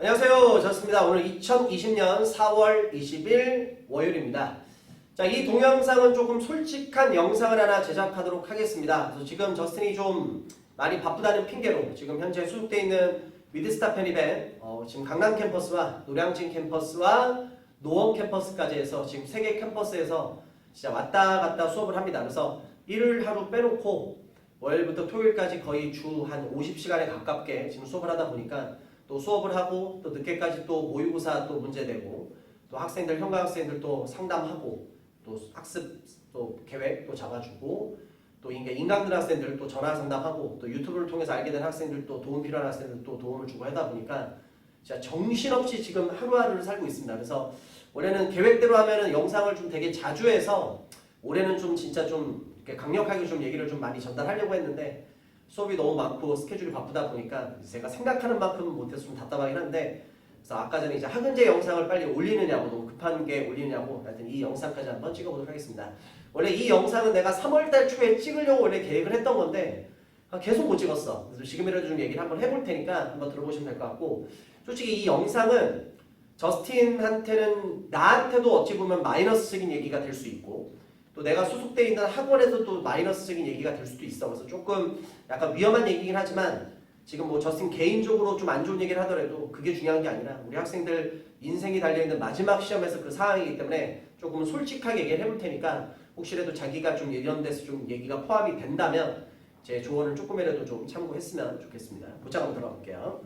안녕하세요. 좋습니다. 오늘 2020년 4월 20일 월요일입니다. 자, 이 동영상은 조금 솔직한 영상을 하나 제작하도록 하겠습니다. 그래서 지금 저스틴이 좀 많이 바쁘다는 핑계로 지금 현재 수속되어 있는 위드스타 편입에 지금 강남 캠퍼스와 노량진 캠퍼스와 노원 캠퍼스까지 해서 지금 3개 캠퍼스에서 진짜 왔다 갔다 수업을 합니다. 그래서 일요일 하루 빼놓고 월요일부터 토요일까지 거의 주 한 50시간에 가깝게 지금 수업을 하다 보니까 또 수업을 하고 또 늦게까지 또 모의고사 또 문제 내고 또 학생들 현관 학생들 또 상담하고 또 학습 또 계획 또 잡아주고 또 인강들 학생들 또 전화 상담하고 또 유튜브를 통해서 알게 된 학생들 또 도움 필요한 학생들 또 도움을 주고 하다 보니까 진짜 정신없이 지금 하루하루를 살고 있습니다. 그래서 올해는 계획대로 하면은 영상을 좀 되게 자주 해서 올해는 좀 진짜 좀 이렇게 강력하게 좀 얘기를 좀 많이 전달하려고 했는데 수업이 너무 많고 스케줄이 바쁘다 보니까 제가 생각하는 만큼은 못해서 좀 답답하긴 한데, 그래서 아까 전에 이제 학은제 영상을 빨리 올리느냐고, 너무 급한 게 올리느냐고 하여튼 이 영상까지 한번 찍어보도록 하겠습니다. 원래 이 영상은 내가 3월달 초에 찍으려고 원래 계획을 했던 건데 계속 못 찍었어. 그래서 지금이라도 좀 얘기를 한번 해볼 테니까 한번 들어보시면 될 것 같고, 솔직히 이 영상은 저스틴한테는 나한테도 어찌 보면 마이너스적인 얘기가 될 수 있고 또 내가 소속되어 있는 학원에서도 마이너스적인 얘기가 될 수도 있어. 그래서 조금 약간 위험한 얘기긴 하지만 지금 뭐 저스틴 개인적으로 좀 안 좋은 얘기를 하더라도 그게 중요한 게 아니라 우리 학생들 인생이 달려있는 마지막 시험에서 그 상황이기 때문에 조금 솔직하게 얘기를 해볼 테니까 혹시라도 자기가 좀 이런 데서 좀 얘기가 포함이 된다면 제 조언을 조금이라도 좀 참고했으면 좋겠습니다. 보자 한번 들어가 볼게요.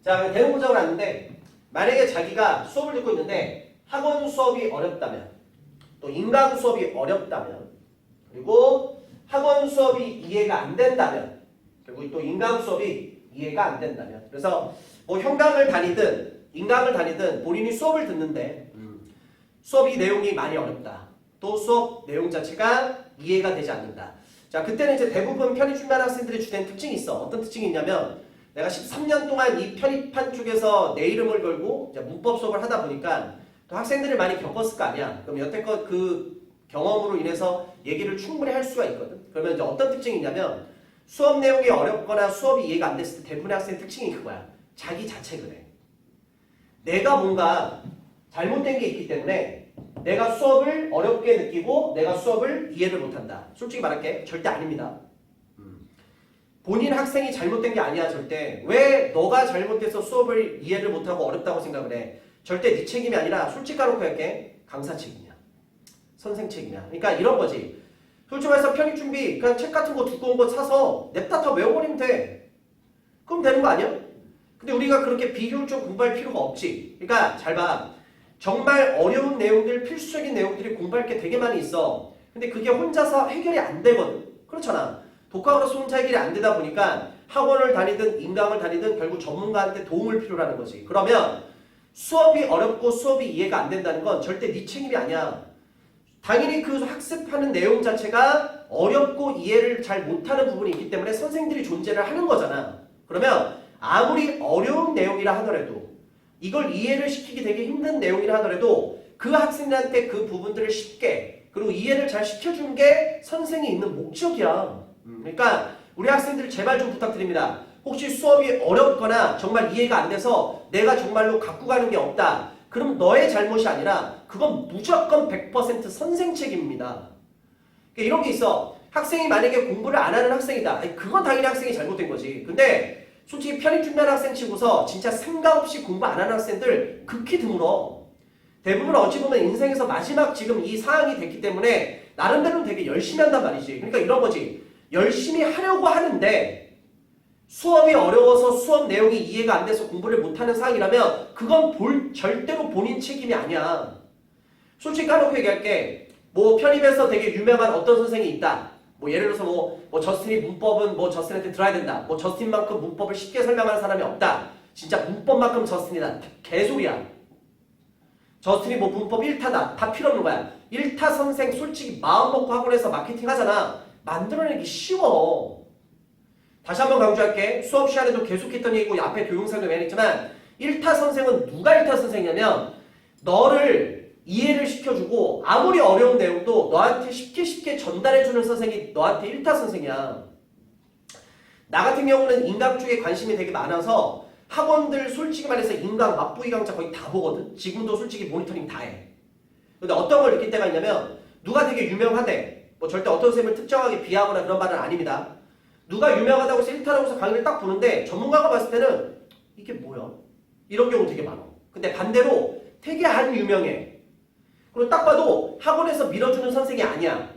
자, 대응 보장을 하는데 만약에 자기가 수업을 듣고 있는데 학원 수업이 어렵다면 또 인강 수업이 어렵다면 그리고 학원 수업이 이해가 안 된다면 그리고 또 인강 수업이 이해가 안 된다면 그래서 뭐 현강을 다니든 인강을 다니든 본인이 수업을 듣는데 수업이 내용이 많이 어렵다. 또 수업 내용 자체가 이해가 되지 않는다. 자, 그때는 이제 대부분 편입준비한 학생들이 주된 특징이 있어. 어떤 특징이 있냐면 내가 13년 동안 이 편입한 쪽에서 내 이름을 걸고 이제 문법 수업을 하다 보니까 또 학생들을 많이 겪었을 거 아니야. 그럼 여태껏 그 경험으로 인해서 얘기를 충분히 할 수가 있거든. 그러면 이제 어떤 특징이 있냐면 수업 내용이 어렵거나 수업이 이해가 안 됐을 때 대부분의 학생의 특징이 그거야. 자기 자체 그래. 내가 뭔가 잘못된 게 있기 때문에 내가 수업을 어렵게 느끼고 내가 수업을 이해를 못한다. 솔직히 말할게. 절대 아닙니다. 본인 학생이 잘못된 게 아니야. 절대. 왜 너가 잘못해서 수업을 이해를 못하고 어렵다고 생각을 해? 절대 네 책임이 아니라 솔직히 까놓고 할게. 강사 책임이야. 선생 책임이야. 그러니까 이런 거지. 솔직히 말해서 편입준비 그냥 책 같은 거 두꺼운 거 사서 냅다 다 외워버리면 돼. 그럼 되는 거 아니야? 근데 우리가 그렇게 비효율적으로 공부할 필요가 없지. 그러니까 잘 봐. 정말 어려운 내용들, 필수적인 내용들이 공부할 게 되게 많이 있어. 근데 그게 혼자서 해결이 안 되거든. 그렇잖아. 독학으로서 혼자 해결이 안 되다 보니까 학원을 다니든 인강을 다니든 결국 전문가한테 도움을 필요로 하는 거지. 그러면 수업이 어렵고 수업이 이해가 안 된다는 건 절대 네 책임이 아니야. 당연히 그 학습하는 내용 자체가 어렵고 이해를 잘 못하는 부분이 있기 때문에 선생들이 존재를 하는 거잖아. 그러면 아무리 어려운 내용이라 하더라도 이걸 이해를 시키기 되게 힘든 내용이라 하더라도 그 학생들한테 그 부분들을 쉽게 그리고 이해를 잘 시켜주는 게 선생이 있는 목적이야. 그러니까 우리 학생들 제발 좀 부탁드립니다. 혹시 수업이 어렵거나 정말 이해가 안 돼서 내가 정말로 갖고 가는 게 없다. 그럼 너의 잘못이 아니라 그건 무조건 100% 선생 책임입니다. 그러니까 이런 게 있어. 학생이 만약에 공부를 안 하는 학생이다. 아니, 그건 당연히 학생이 잘못된 거지. 근데 솔직히 편입준비한 학생 치고서 진짜 생각 없이 공부 안 하는 학생들 극히 드물어. 대부분 어찌 보면 인생에서 마지막 지금 이 상황이 됐기 때문에 나름대로 되게 열심히 한단 말이지. 그러니까 이런 거지. 열심히 하려고 하는데 수업이 어려워서 수업 내용이 이해가 안 돼서 공부를 못하는 상황이라면 그건 절대로 본인 책임이 아니야. 솔직히 까놓고 얘기할게. 뭐 편입에서 되게 유명한 어떤 선생이 있다. 뭐 예를 들어서 뭐 저스틴이 문법은 뭐 저스틴한테 들어야 된다. 뭐 저스틴만큼 문법을 쉽게 설명하는 사람이 없다. 진짜 문법만큼 저스틴이다. 개소리야. 저스틴이 뭐 문법 1타다. 다 필요 없는 거야. 1타 선생 솔직히 마음 먹고 학원에서 마케팅 하잖아. 만들어내기 쉬워. 다시 한번 강조할게. 수업 시간에도 계속했던 얘기고 앞에 교육상도 많이 했지만 1타 선생은 누가 1타 선생이냐면 너를 이해를 시켜주고 아무리 어려운 내용도 너한테 쉽게 전달해주는 선생이 너한테 1타 선생이야. 나 같은 경우는 인강 쪽에 관심이 되게 많아서 학원들 솔직히 말해서 인강 맛보기 강좌 거의 다 보거든. 지금도 솔직히 모니터링 다 해. 근데 어떤 걸 느낄 때가 있냐면 누가 되게 유명하대. 뭐 절대 어떤 쌤을 특정하게 비하하거나 그런 말은 아닙니다. 누가 유명하다고 해서 일타라고 해서 강의를 딱 보는데 전문가가 봤을 때는 이게 뭐야? 이런 경우 되게 많아. 근데 반대로 되게 안 유명해. 그리고 딱 봐도 학원에서 밀어주는 선생이 아니야.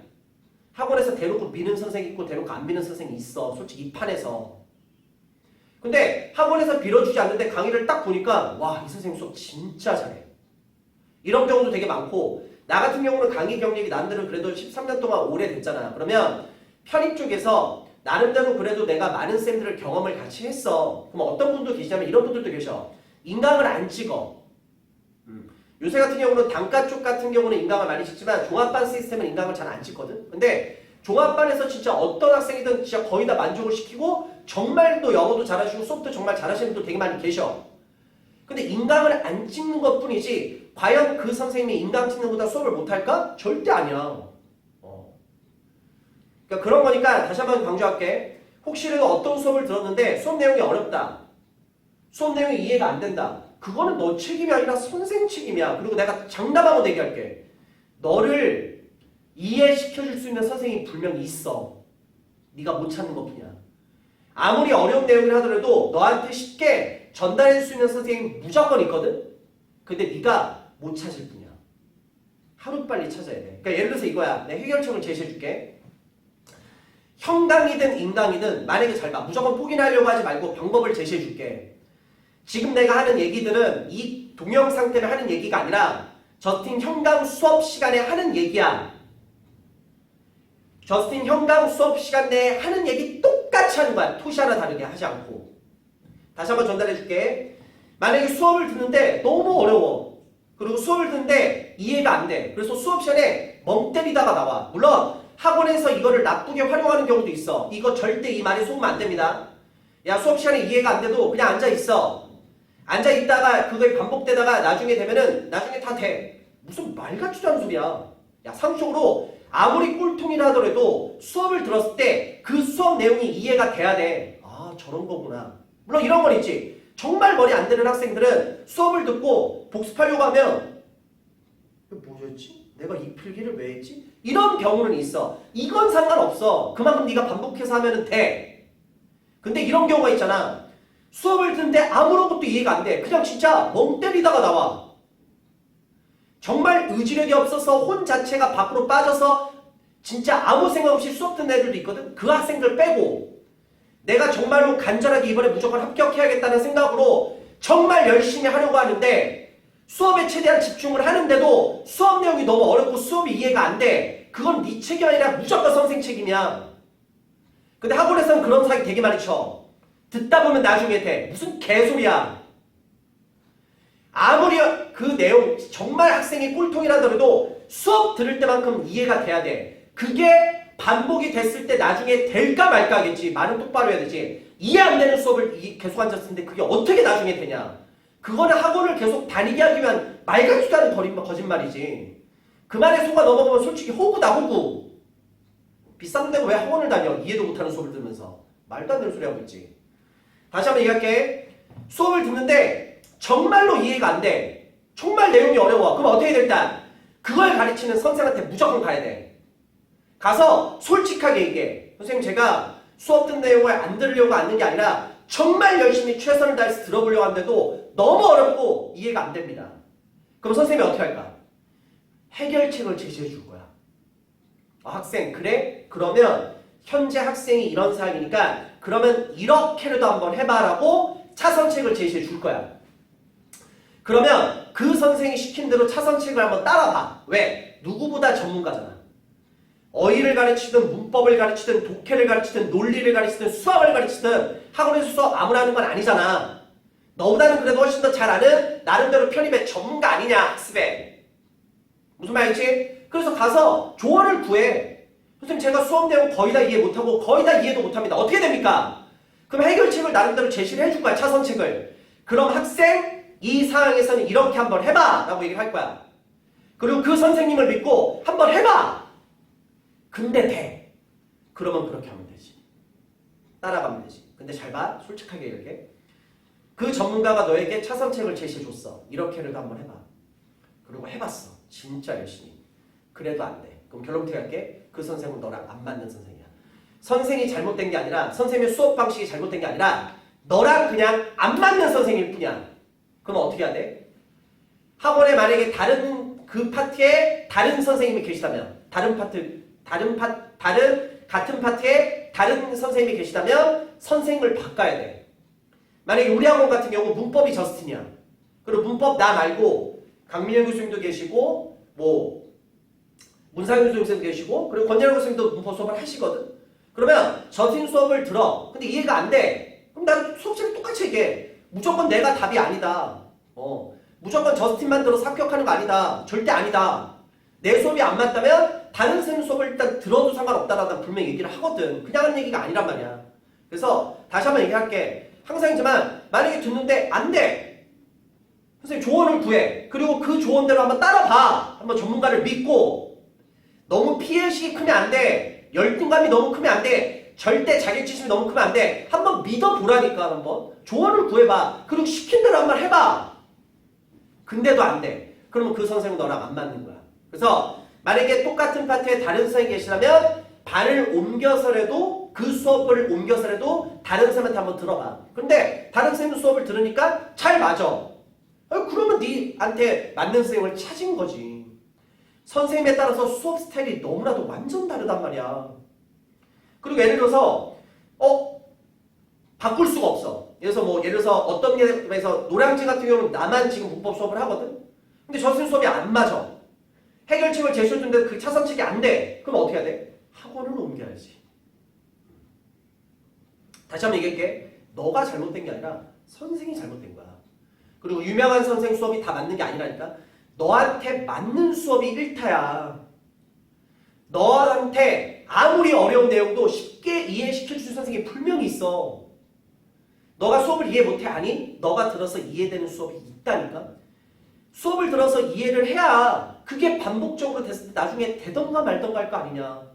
학원에서 대놓고 미는 선생이 있고 대놓고 안 미는 선생이 있어. 솔직히 이 판에서. 근데 학원에서 빌어주지 않는데 강의를 딱 보니까 와, 이 선생님 수업 진짜 잘해. 이런 경우도 되게 많고 나 같은 경우는 강의 경력이 나름대로 그래도 13년 동안 오래됐잖아. 그러면 편입 쪽에서 나름대로 그래도 내가 많은 쌤들을 경험을 같이 했어. 그럼 어떤 분도 계시냐면 이런 분들도 계셔. 인강을 안 찍어. 요새 같은 경우는 단과 쪽 같은 경우는 인강을 많이 찍지만 종합반 시스템은 인강을 잘 안 찍거든. 근데 종합반에서 진짜 어떤 학생이든 진짜 거의 다 만족을 시키고 정말 또 영어도 잘하시고 수업도 정말 잘하시는 분도 되게 많이 계셔. 근데 인강을 안 찍는 것 뿐이지 과연 그 선생님이 인강 찍는 것보다 수업을 못할까? 절대 아니야. 그러니까 그런 거니까 다시 한번 강조할게. 혹시라도 어떤 수업을 들었는데 수업 내용이 어렵다. 수업 내용이 이해가 안 된다. 그거는 너 책임이 아니라 선생 책임이야. 그리고 내가 장담하고 얘기할게. 너를 이해시켜줄 수 있는 선생님이 분명히 있어. 네가 못 찾는 것뿐이야. 아무리 어려운 내용을 하더라도 너한테 쉽게 전달할 수 있는 선생님이 무조건 있거든. 근데 네가 못 찾을 뿐이야. 하루빨리 찾아야 돼. 그러니까 예를 들어서 이거야. 내가 해결책을 제시해줄게. 형강이든 인강이든 만약에 잘 봐. 무조건 포기하려고 하지 말고 방법을 제시해줄게. 지금 내가 하는 얘기들은 이 동영상 때문에 하는 얘기가 아니라 저스틴 형강 수업 시간에 하는 얘기야. 저스틴 형강 수업 시간 내에 하는 얘기 똑같이 하는 거야. 토시 하나 다르게 하지 않고. 다시 한번 전달해줄게. 만약에 수업을 듣는데 너무 어려워. 그리고 수업을 듣는데 이해가 안 돼. 그래서 수업 시간에 멍 때리다가 나와. 물론 학원에서 이거를 나쁘게 활용하는 경우도 있어. 이거 절대 이 말에 속으면 안 됩니다. 야, 수업 시간에 이해가 안 돼도 그냥 앉아있어. 앉아있다가 그게 반복되다가 나중에 되면은 나중에 다 돼. 무슨 말 같지도 않은 소리야. 야, 상식적으로 아무리 꼴통이라 하더라도 수업을 들었을 때 그 수업 내용이 이해가 돼야 돼. 아, 저런 거구나. 물론 이런 건 있지. 정말 머리 안 되는 학생들은 수업을 듣고 복습하려고 하면 뭐였지? 내가 이 필기를 왜 했지? 이런 경우는 있어. 이건 상관없어. 그만큼 네가 반복해서 하면 돼. 근데 이런 경우가 있잖아. 수업을 듣는데 아무런 것도 이해가 안 돼. 그냥 진짜 멍 때리다가 나와. 정말 의지력이 없어서 혼 자체가 밖으로 빠져서 진짜 아무 생각 없이 수업 듣는 애들도 있거든. 그 학생들 빼고 내가 정말로 간절하게 이번에 무조건 합격해야겠다는 생각으로 정말 열심히 하려고 하는데 수업에 최대한 집중을 하는데도 수업 내용이 너무 어렵고 수업이 이해가 안 돼. 그건 네 책임이 아니라 무조건 선생 책임이야. 근데 학원에서는 그런 사기 되게 많이 쳐. 듣다 보면 나중에 돼. 무슨 개소리야. 아무리 그 내용 정말 학생이 꼴통이라더라도 수업 들을 때만큼 이해가 돼야 돼. 그게 반복이 됐을 때 나중에 될까 말까 하겠지. 말은 똑바로 해야 되지. 이해 안 되는 수업을 계속 앉았는데 그게 어떻게 나중에 되냐. 그거는 학원을 계속 다니게 하기 위한 말 같지도 않은 거짓말이지. 그 말에 속아 넘어가면 솔직히 호구다, 호구. 비싼 데고 왜 학원을 다녀? 이해도 못하는 수업을 들으면서. 말도 안 되는 소리 하고 있지. 다시 한번 얘기할게. 수업을 듣는데 정말로 이해가 안 돼. 정말 내용이 어려워. 그럼 어떻게 해? 일단 그걸 가르치는 선생한테 무조건 가야 돼. 가서 솔직하게 얘기해. 선생님, 제가 수업 듣는 내용을 안 들으려고 하는 게 아니라 정말 열심히 최선을 다해서 들어보려고 하는데도 너무 어렵고 이해가 안 됩니다. 그럼 선생님이 어떻게 할까? 해결책을 제시해 줄 거야. 학생, 그래? 그러면 현재 학생이 이런 상황이니까 그러면 이렇게라도 한번 해봐라고 차선책을 제시해 줄 거야. 그러면 그 선생이 시킨 대로 차선책을 한번 따라봐. 왜? 누구보다 전문가잖아. 어휘를 가르치든 문법을 가르치든 독해를 가르치든 논리를 가르치든 수학을 가르치든 학원에서 수업 아무나 하는 건 아니잖아. 너보다는 그래도 훨씬 더 잘 아는 나름대로 편입의 전문가 아니냐, 학습에. 무슨 말인지? 그래서 가서 조언을 구해. 선생님, 제가 수업 내용 거의 다 이해 못하고 거의 다 이해도 못합니다. 어떻게 됩니까? 그럼 해결책을 나름대로 제시를 해줄 거야, 차선책을. 그럼 학생, 이 상황에서는 이렇게 한번 해봐 라고 얘기를 할 거야. 그리고 그 선생님을 믿고 한번 해봐. 근데 돼. 그러면 그렇게 하면 되지. 따라가면 되지. 근데 잘 봐. 솔직하게 이렇게. 그 전문가가 너에게 차선책을 제시해줬어. 이렇게라도 한번 해봐. 그리고 해봤어. 진짜 열심히. 그래도 안 돼. 그럼 결론 어떻게 할게? 그 선생은 너랑 안 맞는 선생이야. 선생이 잘못된 게 아니라 선생님의 수업 방식이 잘못된 게 아니라 너랑 그냥 안 맞는 선생일 뿐이야. 그럼 어떻게 해야 돼? 학원에 만약에 다른 그 파트에 다른 선생님이 계시다면 같은 파트에 다른 선생님이 계시다면 선생님을 바꿔야 돼. 만약에 우리 학원 같은 경우 문법이 저스틴이야. 그리고 문법 나 말고 강민현 교수님도 계시고 뭐 문상현 교수님도 계시고 그리고 권재열 교수님도 문법 수업을 하시거든. 그러면 저스틴 수업을 들어. 근데 이해가 안 돼. 그럼 난 수업시간 똑같이 얘기해. 무조건 내가 답이 아니다. 무조건 저스틴만 들어서 합격하는 거 아니다. 절대 아니다. 내 수업이 안 맞다면 다른 선생님 수업을 일단 들어도 상관없다라고 난 분명히 얘기를 하거든. 그냥 하는 얘기가 아니란 말이야. 그래서 다시 한번 얘기할게. 항상이지만 만약에 듣는데 안 돼. 선생님 조언을 구해. 그리고 그 조언대로 한번 따라봐. 한번 전문가를 믿고. 너무 피해의식이 크면 안 돼. 열등감이 너무 크면 안 돼. 절대 자격지심이 너무 크면 안 돼. 한번 믿어보라니까. 한번 조언을 구해봐. 그리고 시킨 대로 한번 해봐. 근데도 안 돼. 그러면 그 선생은 너랑 안 맞는 거야. 그래서 만약에 똑같은 파트에 다른 선생님이 계시다면 반을 옮겨서라도 그 수업을 옮겨서라도 다른 선생님한테 한번 들어봐. 근데 다른 선생님 수업을 들으니까 잘 맞아. 그러면 네한테 맞는 선생님을 찾은 거지. 선생님에 따라서 수업 스타일이 너무나도 완전 다르단 말이야. 그리고 예를 들어서 바꿀 수가 없어. 예를 들어서 어떤 예에서 노량진 같은 경우는 나만 지금 문법 수업을 하거든. 근데 저 선생님 수업이 안 맞아. 해결책을 제시해줬는데 그 차선책이 안 돼. 그럼 어떻게 해야 돼? 학원을 옮겨야지. 다시 한번 얘기할게. 너가 잘못된 게 아니라 선생이 잘못된 거야. 그리고 유명한 선생 수업이 다 맞는 게 아니라니까. 너한테 맞는 수업이 1타야. 너한테 아무리 어려운 내용도 쉽게 이해시킬 수 있는 선생님이 분명히 있어. 너가 수업을 이해 못해 아니? 너가 들어서 이해되는 수업이 있다니까. 수업을 들어서 이해를 해야 그게 반복적으로 됐을 때 나중에 되던가 말던가 할 거 아니냐.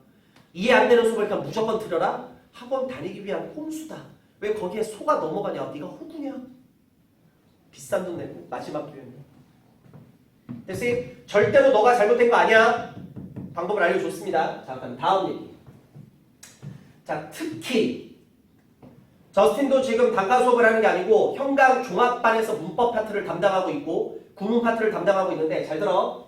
이해 안 되는 수업을 그냥 무조건 들어라? 학원 다니기 위한 꼼수다. 왜 거기에 속아 넘어가냐? 네가 호구냐? 비싼 돈 내고 마지막 기회는. 됐지? 절대로 너가 잘못된 거 아니야. 방법을 알려줬습니다. 자, 그럼 다음 얘기. 자, 특히 저스틴도 지금 단과 수업을 하는 게 아니고 형강 종합반에서 문법 파트를 담당하고 있고 구문 파트를 담당하고 있는데 잘 들어.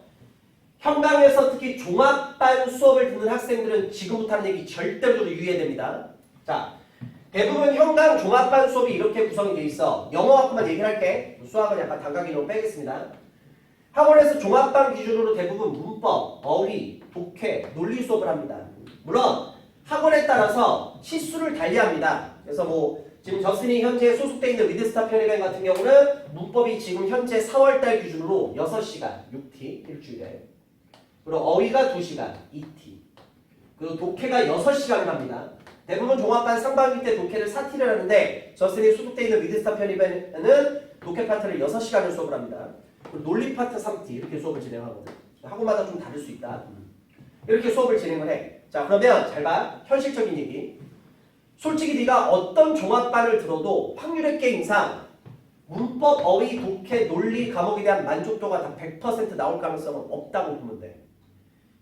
형강에서 특히 종합반 수업을 듣는 학생들은 지금부터 하는 얘기 절대로 유의해야 됩니다. 자, 대부분 형강 종합반 수업이 이렇게 구성이 되어 있어. 영어 갖고만 얘기를 할게. 수학은 약간 단각인으로 빼겠습니다. 학원에서 종합반 기준으로 대부분 문법, 어휘, 독해, 논리 수업을 합니다. 물론 학원에 따라서 시수를 달리합니다. 그래서 지금 저스틴이 현재 소속되어 있는 리드스타 편의관 같은 경우는 문법이 지금 현재 4월달 기준으로 6시간, 6T 일주일에. 그리고 어휘가 2시간, 2T. 그리고 독해가 6시간을 합니다. 대부분 종합반 상반기 때 독해를 4T를 하는데 저스틴이 소속되어 있는 리드스타 편의반은 독해 파트를 6시간을 수업을 합니다. 그리고 논리 파트 3T 이렇게 수업을 진행하거든. 학원마다 좀 다를 수 있다. 이렇게 수업을 진행을 해. 자, 그러면 잘 봐. 현실적인 얘기. 솔직히 네가 어떤 종합반을 들어도 확률의 게임상 문법, 어휘, 독해, 논리 과목에 대한 만족도가 다 100% 나올 가능성은 없다고 보면 돼.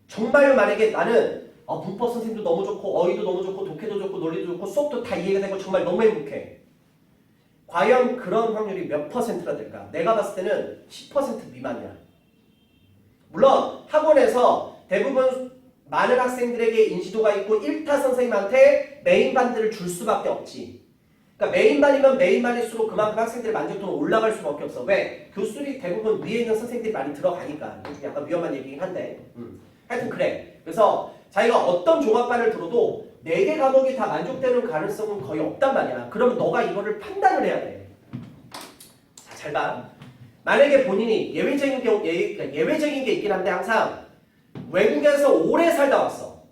정말로 만약에 나는 문법 선생님도 너무 좋고 어휘도 너무 좋고 독해도 좋고 논리도 좋고 수업도 다 이해가 되고 정말 너무 행복해. 과연 그런 확률이 몇 퍼센트가 될까? 내가 봤을 때는 10% 미만이야. 물론 학원에서 대부분 많은 학생들에게 인지도가 있고 1타 선생님한테 메인반들을 줄 수밖에 없지. 그러니까 메인반이면 메인반일수록 그만큼 학생들의 만족도는 올라갈 수밖에 없어. 왜? 교수들이 대부분 위에 있는 선생님들이 많이 들어가니까. 약간 위험한 얘기긴 한데. 하여튼 그래. 그래서 자기가 어떤 종합반을 들어도 4개 과목이 다 만족되는 가능성은 거의 없단 말이야. 그러면 너가 이거를 판단을 해야 돼. 자, 잘 봐. 만약에 본인이 예외적인 게 있긴 한데 항상 외국에서 오래 살다 왔어.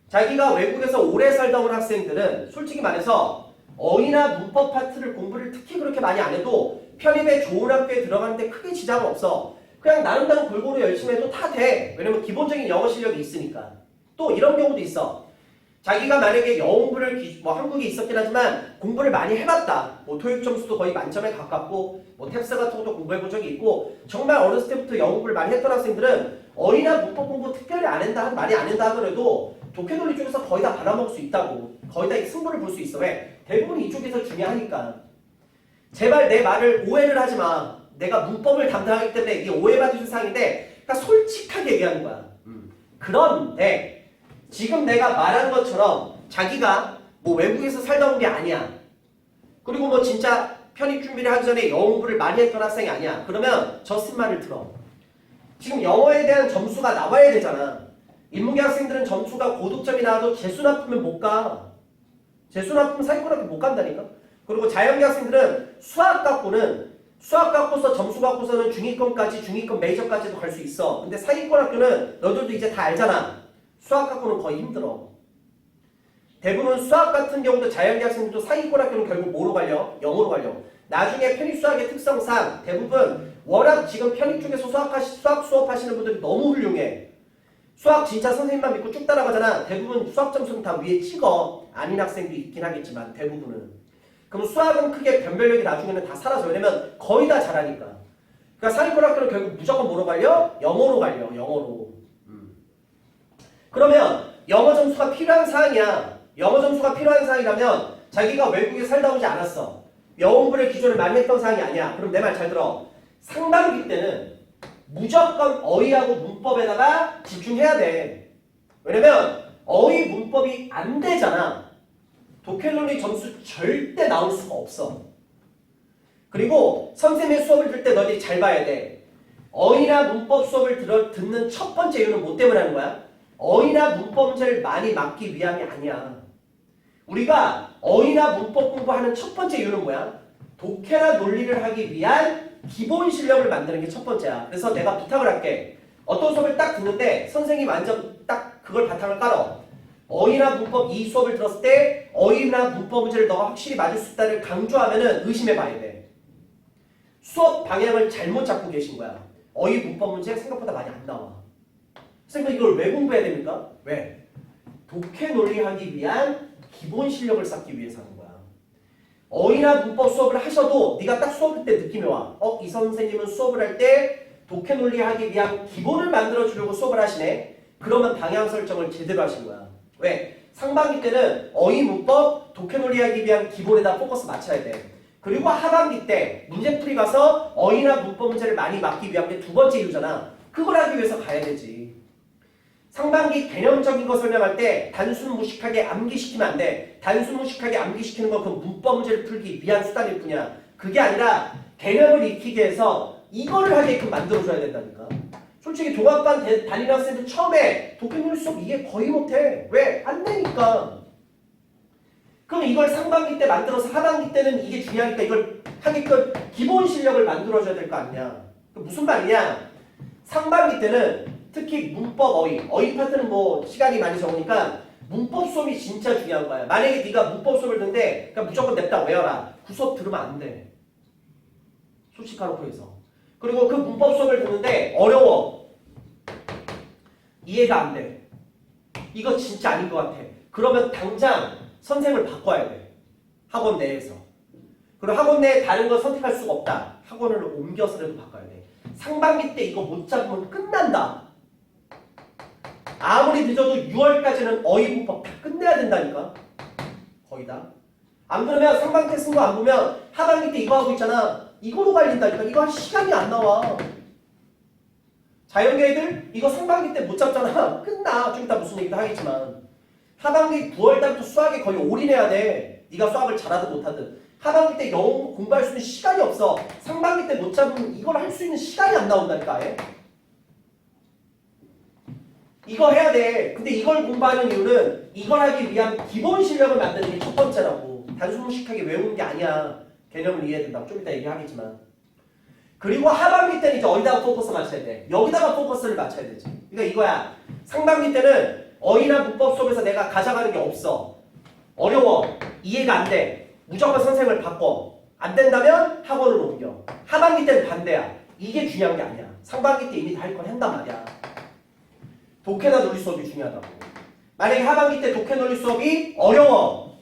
자기가 외국에서 오래 살다 온 학생들은 솔직히 말해서 어휘나 문법 파트를 공부를 특히 그렇게 많이 안 해도 편입에 좋은 학교에 들어가는데 크게 지장은 없어. 그냥 나름대로 골고루 열심히 해도 다 돼. 왜냐면 기본적인 영어 실력이 있으니까. 또 이런 경우도 있어. 자기가 만약에 영어 공부를 뭐 한국에 있었긴 하지만 공부를 많이 해봤다. 뭐 토익 점수도 거의 만점에 가깝고 뭐 탭스 같은 것도 공부해본 적이 있고 정말 어렸을 때부터 영어 공부를 많이 했던 학생들은 어휘나 문법 공부 특별히 안 한다, 많이 안 한다 하더라도 독해 논리 쪽에서 거의 다 받아먹을 수 있다고. 거의 다 승부를 볼 수 있어. 왜? 대부분 이쪽에서 중요하니까. 제발 내 말을 오해를 하지 마. 내가 문법을 담당하기 때문에 이게 오해받을 상황인데 그러니까 솔직하게 얘기하는 거야. 그런데 지금 내가 말한 것처럼 자기가 뭐 외국에서 살다 온 게 아니야. 그리고 뭐 진짜 편입 준비를 하기 전에 영어 공부를 많이 했던 학생이 아니야. 그러면 저슨 말을 들어. 지금 영어에 대한 점수가 나와야 되잖아. 인문계 학생들은 점수가 고득점이 나와도 재수 나쁘면 못 가. 재수 나쁘면 사기꾼학교 못 간다니까. 그리고 자연계 학생들은 수학 갖고서 점수 갖고서는 중위권까지 중위권 메이저까지도 갈 수 있어. 근데 사기꾼학교는 너들도 이제 다 알잖아. 수학 갖고는 거의 힘들어. 대부분 수학 같은 경우도 자연계 학생들도 사기꾼학교는 결국 뭐로 갈려? 영어로 갈려. 나중에 편입 수학의 특성상 대부분 워낙 지금 편입 쪽에서 수학 수업하시는 분들이 너무 훌륭해. 수학 진짜 선생님만 믿고 쭉 따라가잖아. 대부분 수학 점수는 다 위에 찍어. 아닌 학생도 있긴 하겠지만 대부분은. 그럼 수학은 크게 변별력이 나중에는 다 사라져. 왜냐면 거의 다 잘하니까. 그러니까 사기꾼학교는 결국 무조건 뭐로 갈려? 영어로 갈려. 영어로. 그러면 영어 점수가 필요한 사항이야. 영어 점수가 필요한 사항이라면 자기가 외국에 살다 오지 않았어. 영어 공부를 기존에 많이 했던 사항이 아니야. 그럼 내 말 잘 들어. 상반기 때는 무조건 어휘하고 문법에다가 집중해야 돼. 왜냐면 어휘 문법이 안 되잖아. 독해 논리 점수 절대 나올 수가 없어. 그리고 선생님의 수업을 들을 때 너희들이 잘 봐야 돼. 어휘나 문법 수업을 듣는 첫 번째 이유는 뭐 때문에 하는 거야? 어휘나 문법 문제를 많이 맞기 위함이 아니야. 우리가 어휘나 문법 공부하는 첫 번째 이유는 뭐야? 독해나 논리를 하기 위한 기본 실력을 만드는 게 첫 번째야. 그래서 내가 부탁을 할게. 어떤 수업을 딱 듣는데 선생님이 완전 딱 그걸 바탕을 깔어. 어휘나 문법 이 수업을 들었을 때 어휘나 문법 문제를 너가 확실히 맞을 수 있다를 강조하면은 의심해 봐야 돼. 수업 방향을 잘못 잡고 계신 거야. 어휘 문법 문제 생각보다 많이 안 나와. 선생님 이걸 왜 공부해야 됩니까? 왜? 독해 논리하기 위한 기본 실력을 쌓기 위해서 하는 거야. 어휘나 문법 수업을 하셔도 네가 딱 수업할 때 느낌이 와. 이 선생님은 수업을 할 때 독해 논리하기 위한 기본을 만들어주려고 수업을 하시네. 그러면 방향 설정을 제대로 하신 거야. 왜? 상반기 때는 어휘 문법 독해 논리하기 위한 기본에다 포커스 맞춰야 돼. 그리고 하반기 때 문제풀이 가서 어휘나 문법 문제를 많이 맞기 위한 게 두 번째 이유잖아. 그걸 하기 위해서 가야 되지. 상반기 개념적인 거 설명할 때 단순 무식하게 암기시키면 안 돼. 단순 무식하게 암기시키는 건 그 문법 문제를 풀기 위한 수단일 뿐이야. 그게 아니라 개념을 익히게 해서 이거를 하게끔 만들어줘야 된다니까. 솔직히 종합반 다니는 학생들 처음에 독해 논리 수업 이게 거의 못해. 왜? 안 되니까. 그럼 이걸 상반기 때 만들어서 하반기 때는 이게 중요하니까 이걸 하게끔 기본 실력을 만들어줘야 될 거 아니냐. 무슨 말이냐? 상반기 때는 특히 문법 어휘 파트는 뭐 시간이 많이 적으니까 문법 수업이 진짜 중요한 거야. 만약에 네가 문법 수업을 듣는데 그러니까 무조건 냅다 외워라. 그 수업 들으면 안 돼. 솔직하놓고 해서. 그리고 그 문법 수업을 듣는데 어려워. 이해가 안 돼. 이거 진짜 아닌 것 같아. 그러면 당장 선생을 바꿔야 돼. 학원 내에서. 그리고 학원 내에 다른 거 선택할 수가 없다. 학원을 옮겨서라도 바꿔야 돼. 상반기 때 이거 못 잡으면 끝난다. 아무리 늦어도 6월까지는 어휘 문법 다 끝내야 된다니까. 거의 다. 안 그러면 상반기 때 쓴 거 안 보면 하반기 때 이거 하고 있잖아. 이거로 갈린다니까. 이거 할 시간이 안 나와. 자연계 애들 이거 상반기 때 못 잡잖아. 끝나. 좀 이따 무슨 얘기도 하겠지만. 하반기 9월달부터 수학에 거의 올인해야 돼. 네가 수학을 잘하든 못하든. 하반기 때 영어 공부할 수 있는 시간이 없어. 상반기 때 못 잡으면 이걸 할 수 있는 시간이 안 나온다니까. 아예. 이거 해야 돼. 근데 이걸 공부하는 이유는 이걸 하기 위한 기본 실력을 만드는 게 첫 번째라고. 단순 무식하게 외우는 게 아니야. 개념을 이해해야 된다고. 좀 이따 얘기하겠지만. 그리고 하반기 때는 이제 어디다가 포커스 맞춰야 돼? 여기다가 포커스를 맞춰야 되지. 그러니까 이거야. 상반기 때는 어휘나 문법 수업에서 내가 가져가는 게 없어. 어려워. 이해가 안 돼. 무조건 선생을 바꿔. 안 된다면 학원을 옮겨. 하반기 때는 반대야. 이게 중요한 게 아니야. 상반기 때 이미 다 할 걸 한단 말이야. 독해나 논리 수업이 중요하다고. 만약에 하반기 때 독해 논리 수업이 어려워.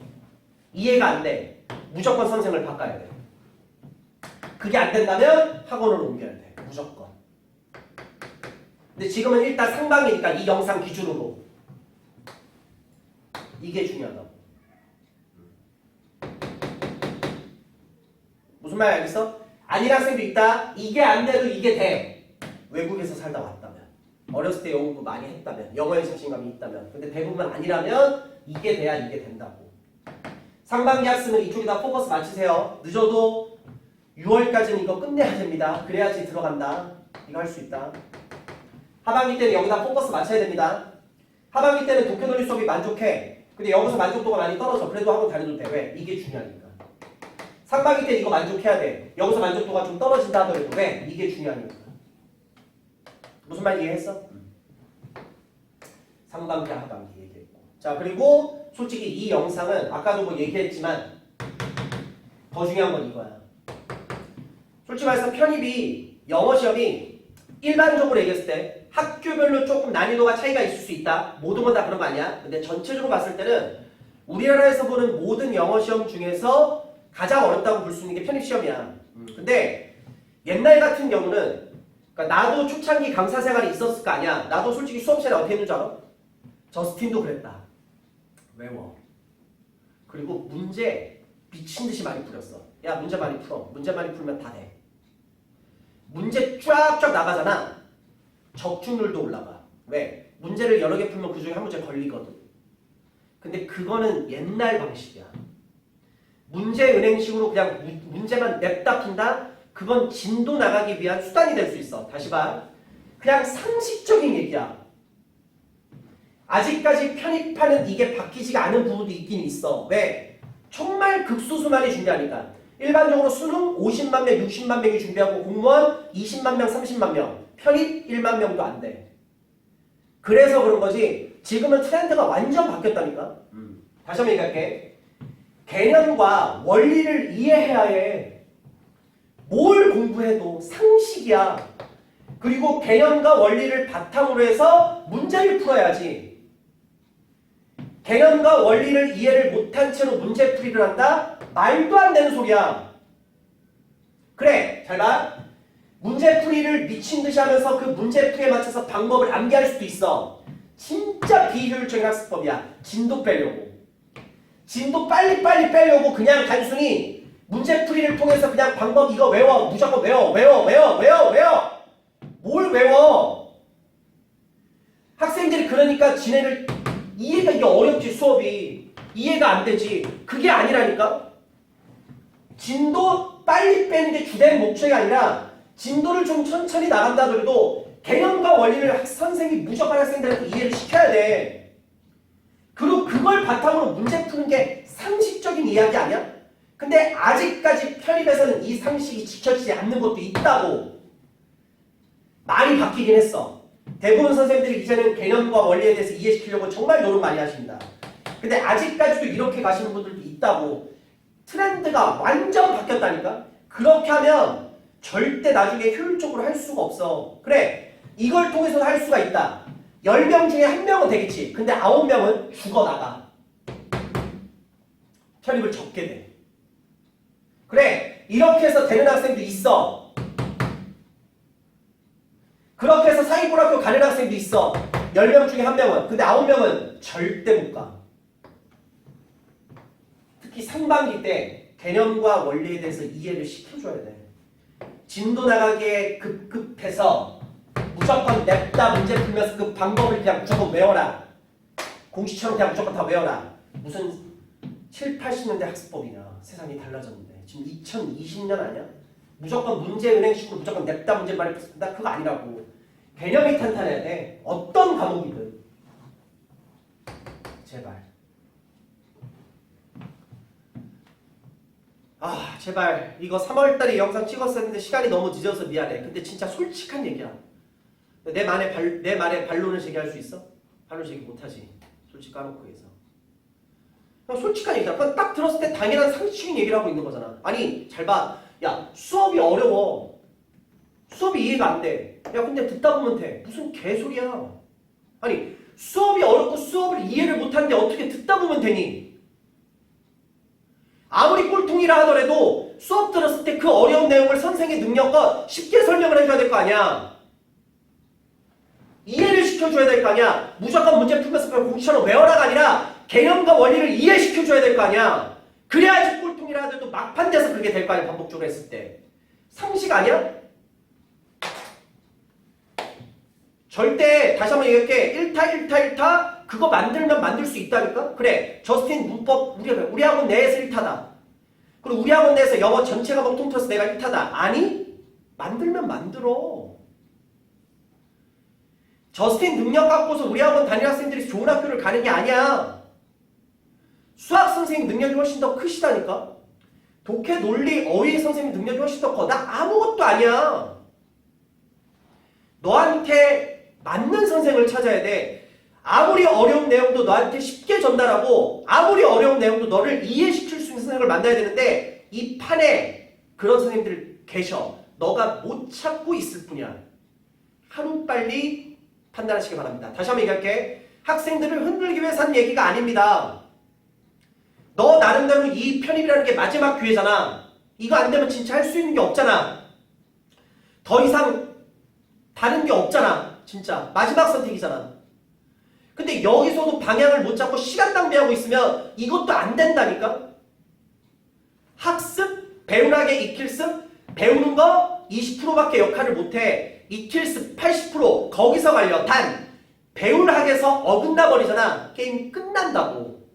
이해가 안 돼. 무조건 선생을 바꿔야 돼. 그게 안 된다면 학원을 옮겨야 돼. 무조건. 근데 지금은 일단 상반기니까 이 영상 기준으로 이게 중요하다고. 무슨 말 알겠어? 아닌 학생도 있다. 이게 안 돼도 이게 돼. 외국에서 살다 왔다면. 어렸을 때 영어 공부 많이 했다면. 영어에 자신감이 있다면. 근데 대부분 아니라면 이게 돼야 이게 된다고. 상반기 학습은 이쪽에다 포커스 맞추세요. 늦어도 6월까지는 이거 끝내야 됩니다. 그래야지 들어간다. 이거 할 수 있다. 하반기 때는 여기다 포커스 맞춰야 됩니다. 하반기 때는 독해 논리 수업이 만족해. 근데 여기서 만족도가 많이 떨어져. 그래도 학원 다녀도 돼. 왜? 이게 중요하니까. 상반기 때 이거 만족해야 돼. 여기서 만족도가 좀 떨어진다 하더라도 왜? 이게 중요하니까. 무슨 말 이해했어? 상반기, 하반기 얘기했고. 자, 그리고 솔직히 이 영상은 아까도 뭐 얘기했지만 더 중요한 건 이거야. 솔직히 말해서 편입이 영어 시험이 일반적으로 얘기했을 때 학교별로 조금 난이도가 차이가 있을 수 있다. 모든 건 다 그런 거 아니야. 근데 전체적으로 봤을 때는 우리나라에서 보는 모든 영어 시험 중에서 가장 어렵다고 볼 수 있는 게 편입 시험이야. 근데 옛날 같은 경우는 그러니까 나도 초창기 강사 생활이 있었을 거 아니야. 나도 솔직히 수업 시간에 어떻게 했는 줄 알아? 저스틴도 그랬다. 외워. 그리고 문제 미친 듯이 많이 풀었어. 야, 문제 많이 풀어. 문제 많이 풀면 다 돼. 문제 쫙쫙 나가잖아. 적중률도 올라가. 왜? 문제를 여러 개 풀면 그 중에 한 문제 걸리거든. 근데 그거는 옛날 방식이야. 문제 은행식으로 그냥 문제만 냅다 푼다? 그건 진도 나가기 위한 수단이 될 수 있어. 다시 봐. 그냥 상식적인 얘기야. 아직까지 편입하는 이게 바뀌지가 않은 부분도 있긴 있어. 왜? 정말 극소수만이 준비하니까. 일반적으로 수능 50만 명, 60만 명이 준비하고 공무원 20만 명, 30만 명. 편입 1만 명도 안 돼. 그래서 그런 거지. 지금은 트렌드가 완전 바뀌었다니까. 다시 한번 얘기할게. 개념과 원리를 이해해야 해. 뭘 공부해도 상식이야. 그리고 개념과 원리를 바탕으로 해서 문제를 풀어야지. 개념과 원리를 이해를 못한 채로 문제풀이를 한다? 말도 안 되는 소리야. 그래, 잘 봐. 문제풀이를 미친 듯이 하면서 그 문제풀이에 맞춰서 방법을 암기할 수도 있어. 진짜 비효율적인 학습법이야. 진도 빼려고. 진도 빨리빨리 빼려고 그냥 단순히 문제풀이를 통해서 그냥 방법 이거 외워. 무조건 외워. 뭘 외워? 학생들이 그러니까 지네를 이해가 이게 어렵지 수업이. 이해가 안 되지. 그게 아니라니까. 진도 빨리 빼는 게 주된 목적이 아니라 진도를 좀 천천히 나간다 그래도 개념과 원리를 선생님이 무조건 학생들한테 이해를 시켜야 돼. 그리고 그걸 바탕으로 문제 푸는 게 상식적인 이야기 아니야? 근데 아직까지 편입에서는 이 상식이 지켜지지 않는 것도 있다고. 많이 바뀌긴 했어. 대부분 선생님들이 이제는 개념과 원리에 대해서 이해시키려고 정말 노력 많이 하십니다. 근데 아직까지도 이렇게 가시는 분들도 있다고. 트렌드가 완전 바뀌었다니까? 그렇게 하면 절대 나중에 효율적으로 할 수가 없어. 그래, 이걸 통해서도 할 수가 있다. 10명 중에 1명은 되겠지. 근데 9명은 죽어나가. 편입을 적게 돼. 그래, 이렇게 해서 되는 학생도 있어. 그렇게 해서 사이고등학교 가는 학생도 있어. 10명 중에 1명은. 근데 9명은 절대 못 가. 특히 상반기 때 개념과 원리에 대해서 이해를 시켜줘야 돼. 진도 나가기에 급급해서 무조건 냅다 문제 풀면서 그 방법을 그냥 무조건 외워라. 공식처럼 그냥 무조건 다 외워라. 무슨 7, 80년대 학습법이냐. 세상이 달라졌는데. 지금 2020년 아니야? 무조건 문제 은행식으로 무조건 냅다 문제 많이 푼다. 그거 아니라고. 개념이 탄탄해야 돼. 어떤 과목이든. 제발. 아, 제발. 이거 3월달에 영상 찍었었는데 시간이 너무 늦어서 미안해. 근데 진짜 솔직한 얘기야. 내 말에 반론을 제기할 수 있어? 반론 제기 못하지. 솔직히 까놓고 해서. 그냥 솔직한 얘기다. 그냥 딱 들었을 때 당연한 상식적인 얘기를 하고 있는 거잖아. 아니, 잘 봐. 야, 수업이 어려워. 수업이 이해가 안 돼. 야, 근데 듣다 보면 돼. 무슨 개소리야. 아니, 수업이 어렵고 수업을 이해를 못하는데 어떻게 듣다 보면 되니? 아무리 꼴통이라 하더라도 수업 들었을 때 그 어려운 내용을 선생의 능력과 쉽게 설명을 해줘야 될 거 아니야. 이해를 시켜줘야 될 거 아니야. 무조건 문제 풀면서 그냥 공처럼 외워라가 아니라 개념과 원리를 이해시켜줘야 될 거 아니야. 그래야지 꼴통이라 하더라도 막판돼서 그게 될 거 아니야. 반복적으로 했을 때. 상식 아니야? 절대 다시 한번 얘기할게. 1타 그거 만들면 만들 수 있다니까? 그래. 저스틴 문법 우리 학원 내에서 1타다. 그리고 우리 학원 내에서 영어 전체 과목 통틀어서 내가 1타다. 아니? 만들면 만들어. 저스틴 능력 갖고서 우리 학원 다니는 학생들이 좋은 학교를 가는 게 아니야. 수학 선생님 능력이 훨씬 더 크시다니까? 독해, 논리, 어휘 선생님 능력이 훨씬 더 커. 나 아무것도 아니야. 너한테 맞는 선생을 찾아야 돼. 아무리 어려운 내용도 너한테 쉽게 전달하고 아무리 어려운 내용도 너를 이해시킬 수 있는 선생을 만나야 되는데 이 판에 그런 선생님들 계셔. 너가 못 찾고 있을 뿐이야. 하루빨리 판단하시기 바랍니다. 다시 한번 얘기할게. 학생들을 흔들기 위해서 하는 얘기가 아닙니다. 너 나름대로 이 편입이라는 게 마지막 기회잖아. 이거 안 되면 진짜 할 수 있는 게 없잖아. 더 이상 다른 게 없잖아. 진짜 마지막 선택이잖아. 근데 여기서도 방향을 못 잡고 시간 낭비하고 있으면 이것도 안 된다니까. 학습, 배운하게 익힐습, 배우는 거 20%밖에 역할을 못해. 익힐습 80% 거기서 갈려. 단 배울 학에서 어긋나 버리잖아. 게임 끝난다고.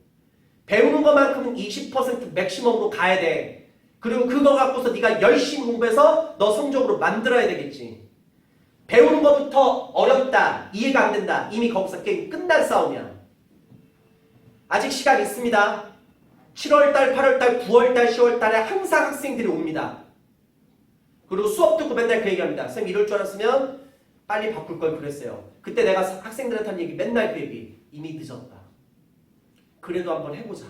배우는 것만큼은 20% 맥시멈으로 가야 돼. 그리고 그거 갖고서 네가 열심히 공부해서 너 성적으로 만들어야 되겠지. 배우는 것부터 어렵다, 이해가 안 된다. 이미 거기서 게임 끝난 싸움이야. 아직 시간 있습니다. 7월달, 8월달, 9월달, 10월달에 항상 학생들이 옵니다. 그리고 수업 듣고 맨날 그 얘기합니다. 선생님 이럴 줄 알았으면 빨리 바꿀 걸 그랬어요. 그때 내가 학생들한테 한 얘기 맨날 그 얘기. 이미 늦었다. 그래도 한번 해보자.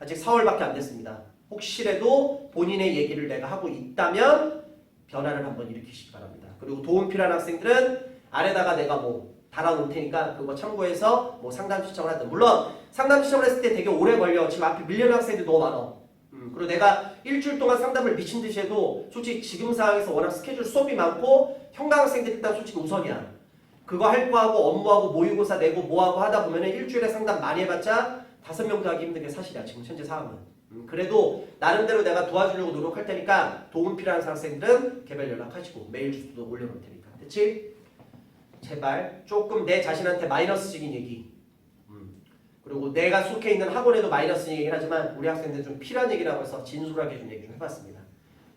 아직 4월밖에 안 됐습니다. 혹시라도 본인의 얘기를 내가 하고 있다면 변화를 한번 일으키시기 바랍니다. 그리고 도움 필요한 학생들은 아래다가 내가 뭐 달아놓을 테니까 그거 참고해서 뭐 상담 신청을 하든. 물론 상담 신청을 했을 때 되게 오래 걸려. 지금 앞에 밀려는 학생들이 너무 많아. 그리고 내가 일주일 동안 상담을 미친 듯이 해도 솔직히 지금 상황에서 워낙 스케줄 수업이 많고 평강 학생들 일단 솔직히 우선이야. 그거 할 거 하고 업무하고 모의고사 내고 뭐하고 하다 보면은 일주일에 상담 많이 해봤자 5명도 하기 힘든 게 사실이야. 지금 현재 상황은. 그래도 나름대로 내가 도와주려고 노력할 테니까 도움 필요한 학생들은 개별 연락하시고 메일 주소도 올려놓을 테니까. 됐지? 제발 조금 내 자신한테 마이너스적인 얘기, 그리고 내가 속해 있는 학원에도 마이너스 얘기를 하지만 우리 학생들 좀 필요한 얘기라고 해서 진솔하게 좀 얘기 좀 해봤습니다.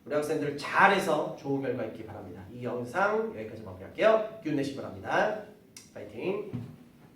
우리 학생들 잘해서 좋은 결과 있기 바랍니다. 이 영상 여기까지 마무리할게요. 기운 내시기 바랍니다. 파이팅!